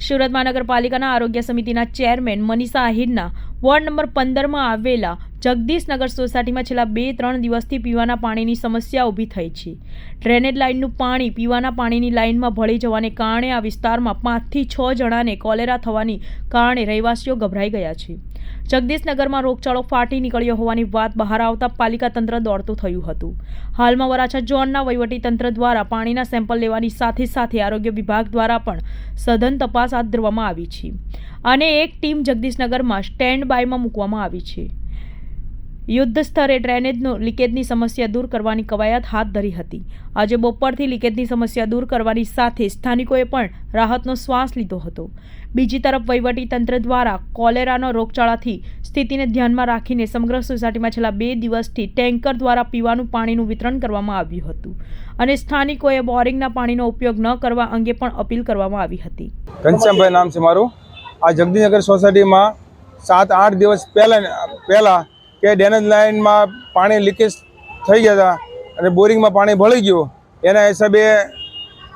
સુરત મહાનગરપાલિકાના આરોગ્ય સમિતિના ચેરમેન મનીષા આહિરના વોર્ડ નંબર 15માં આવેલા જગદીશનગર સોસાયટીમાં છેલ્લા 2-3 દિવસથી પીવાના પાણીની સમસ્યા ઊભી થઈ છે। ડ્રેનેજ લાઇનનું પાણી પીવાના પાણીની લાઇનમાં ભળી જવાને કારણે આ વિસ્તારમાં 5 થી 6 જણાને કોલેરા થવાની કારણે રહેવાસીઓ ગભરાઈ ગયા છે। જગદીશનગરમાં રોગચાળો ફાટી નીકળ્યો હોવાની વાત બહાર આવતા પાલિકા તંત્ર દોડતું થયું હતું। હાલમાં વરાછા ઝોનના વહીવટીતંત્ર દ્વારા પાણીના સેમ્પલ લેવાની સાથે સાથે આરોગ્ય વિભાગ દ્વારા પણ સઘન તપાસ હાથ ધરવામાં આવી છે અને એક ટીમ જગદીશનગરમાં સ્ટેન્ડ બાયમાં મૂકવામાં આવી છે। યુદ્ધ સ્તરે ડ્રેનેજનો લીકેજની સમસ્યા દૂર કરવાની કવાયત હાથ ધરી હતી। આજે બપોરથી લીકેજની સમસ્યા દૂર કરવાની સાથે સ્થાનિકોએ પણ રાહતનો શ્વાસ લીધો હતો। બીજી તરફ વહીવટીતંત્ર દ્વારા કોલેરાનો રોગચાળાથી સ્થિતિને ધ્યાનમાં રાખીને સમગ્ર સોસાયટીમાં છેલ્લા 2 દિવસથી ટેન્કર દ્વારા પીવાનું પાણીનું વિતરણ કરવામાં આવ્યું હતું અને સ્થાનિકોએ બોરિંગના પાણીનો ઉપયોગ ન કરવા અંગે પણ અપીલ કરવામાં આવી હતી। ઘનશ્યામભાઈ નામ છે મારું। આ જગદીશનગર સોસાયટીમાં 7-8 દિવસ પહેલા કે ડ્રેનેજ લાઇનમાં પાણી લીકેજ થઈ ગયા હતા અને બોરિંગમાં પાણી ભળી ગયું, એના હિસાબે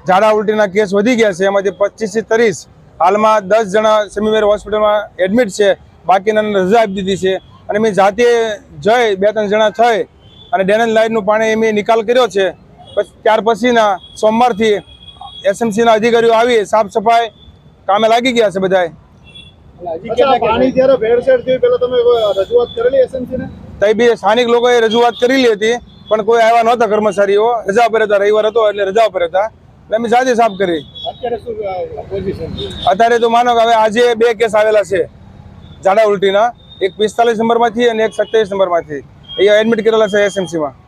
ઝાડા ઉલટીના કેસ વધી ગયા છે। એમાંથી 25 થી 30 હાલમાં 10 જણા સમીમેર હોસ્પિટલમાં એડમિટ છે, બાકીના રજા આપી દીધી છે। અને મેં જાતે જઈ 2-3 જણા થઈ અને ડ્રેનેજ લાઇનનું પાણી મેં નિકાલ કર્યો છે। ત્યાર પછીના સોમવારથી એસએમસીના અધિકારીઓ આવી સાફ સફાઈ કામે લાગી ગયા છે બધાય। પાણી જ્યારે ભેળસેળ થયું પહેલા તમે રજૂઆત કરેલી એસએમસી ને? તઈ બી સ્થાનિક લોકોએ રજૂઆત કરેલી હતી પણ કોઈ આવ્યા નહોતા કર્મચારીઓ, રજા પર હતા, રવિવાર હતો એટલે રજા પર હતા, એટલે અમે જાતે સાફ કરી। અત્યારે શું પોઝિશન? અત્યારે તો માનો કે હવે આજે 2 કેસ આવેલા છે ઝાડા ઉલટીના, એક 45 નંબરમાંથી અને એક 27 નંબરમાંથી, અહીંયા એડમિટ કરેલા છે એસએમસીમાં।